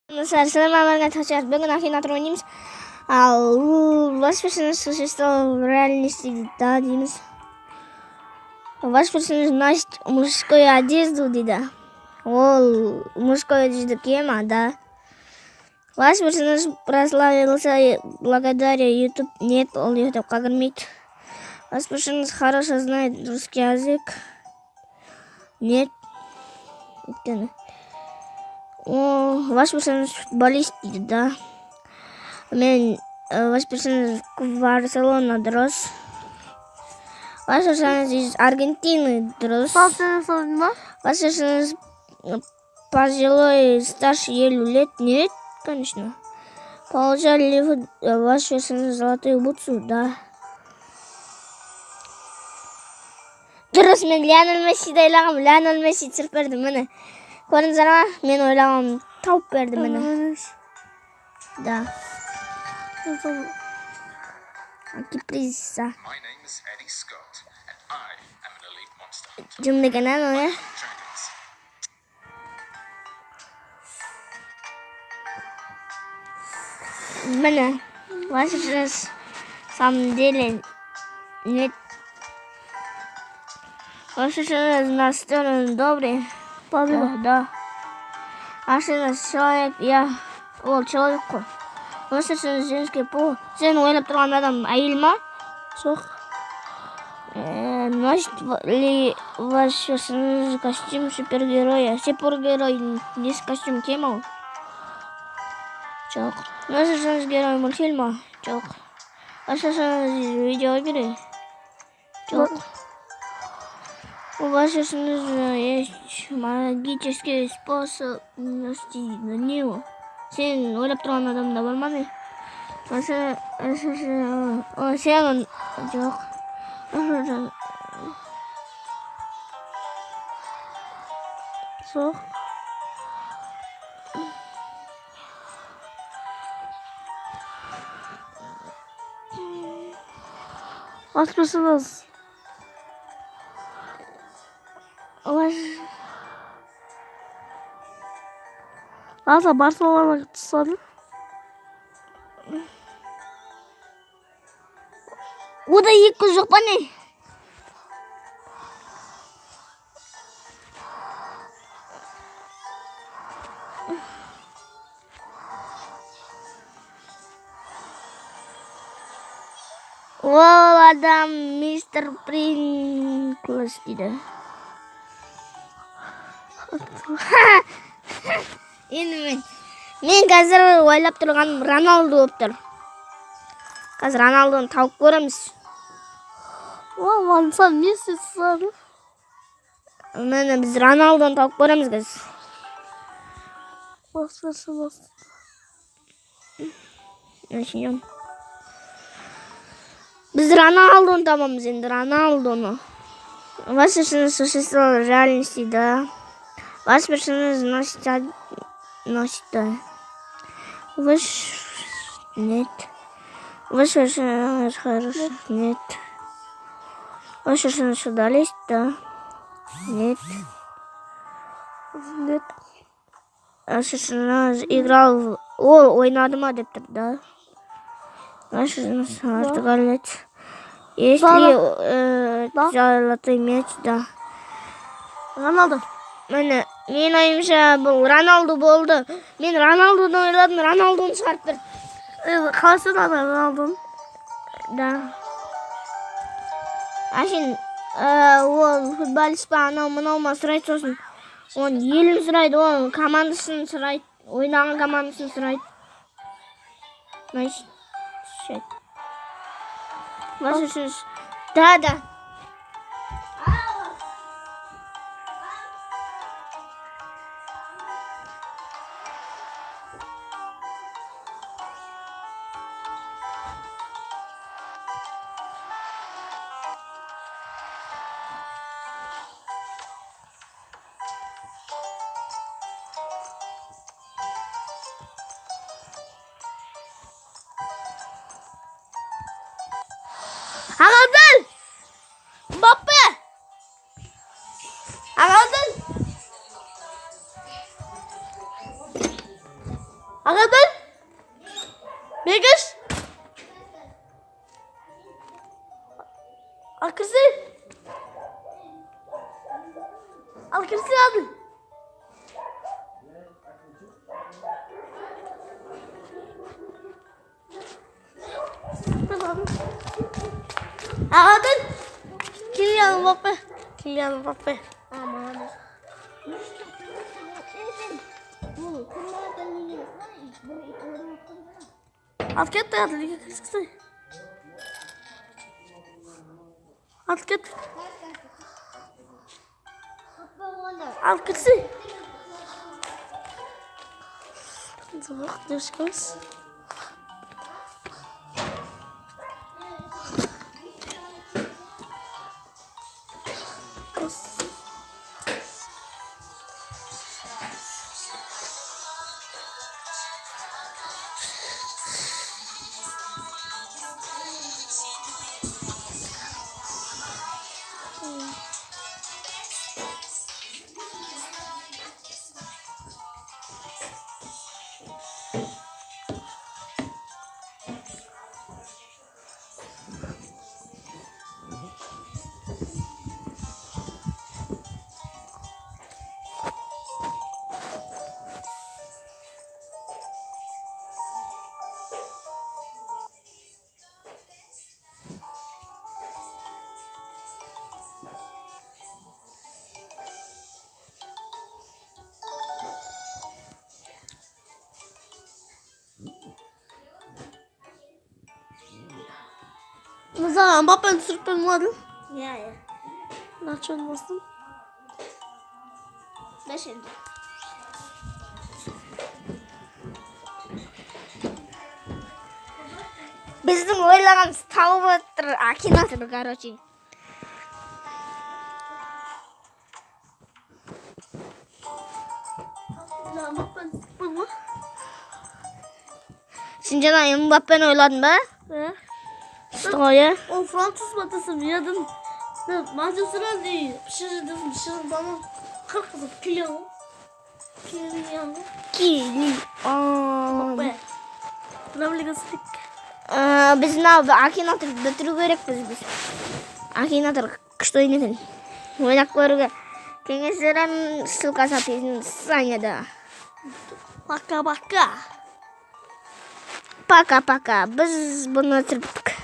Selamlar arkadaşlar. Bugün Akinator oynayayım. Ваш персонаж существовал в реальности, да, Димас? Ваш персонаж носит мужскую одежду, да? Ол мужскую одежду кема, да? Ваш персонаж прославился благодаря YouTube. Нет, он YouTube кагрмит. Ваш персонаж хорошо знает русский язык. Нет. Ваш персонаж футболист, да? Ваш персонаж в Барселона, дрос. Ваш персонаж из Аргентины, дрос. Ваш персонаж пожилой, старше елу лет, нет, конечно. Получали ли вы ваш персонаж золотую бутсу, да? Дрос, мен Лионель Мессиді ойлағам, Лионель Месси түсіріп берді, міне. Көрдіңіздер ма? Мен ойлағам, тауып берді, міне. Да. Киприза. Жым дегенен ой. Міне, ваш персонаж в самом деле нет. Ваш персонаж настроен добрый. Да. Ваш персонаж человек, я человек. Ваш персонаж женский пол. Сен ойлап тұрған адам әйел ма? Жоқ. Носит ли ваш персонаж костюм супергероя? Супергерой есть костюм кема? Жоқ. Ваш персонаж герой мультфильма? Жоқ. Ваш персонаж видеоигры? Жоқ. У вас есть магический способ достичь до него. Сен ойлап тұрған адамда болмады. Сен жоқ. Жоқ. Ваш персонаж. Аса Барселона тұсады. Ода екі жоқ па не? Ол адам мистер Принклс дейді. Енді мен қазір ойлап тұрған Роналду болып тұр. Қазір Роналдуны тауып көреміз. Сан Месси сары. Мені біз Роналдуны тауып көреміз қазір. Біз Роналдуны табамыз енді, Роналдуны. Ваш персонаж существовал в реальности, да? Ваш персонаж носит, да. Нет. Ваш персонаж хороший, нет. Ваш персонаж футболист, да. Нет. Нет. Ваш персонаж играл ойнады ма деп тұр, да. Ваш персонаж португалец. Есть ли золотой мяч, да. Роналду. Мен ойымша бұл Роналду болды. Мен Роналдуны ойладым, Роналдуны шығарып берді. Қалайсың Роналдуны? Да. Ашын, ол футболист па, анау ма сұрайды сосын. Оның елін сұрайды, оның командасын сұрайды, ойнаған командасын сұрайды. Значит, да. Ағалдың! Баппы! Ағалдың! Ағадан? Мегаш? Ал кірсе? Ал кірсе адыл? Ағадан? Kylian Mbappé. Kylian Mbappé. Al ket de adıl. Al ket. Al ketsi. Zorg dus kus. Mesela Mbappe'nin sürpriz mi adı? Ya. Nacho olmasın? Ne şimdi? Bizim oylagan Stauber Akinator, короче. Mbappe'nin sürpriz mi? Sen cana Mbappe'ni oyladın mı? He? Stoya. O Fransız batası bir yadın. Manchester değil. Pişirdim bana. 40 kilo. Kylian. Mbappé. Premier Lig'e sık. Biz ne yapalım? Akinator götürü gerekmiz biz. Akinator что ойнайтын. Ойнап көруге кеңес беремін. Ссылка записан санияда. Пока-пока. Пока-пока. Біз бұны түсірдік.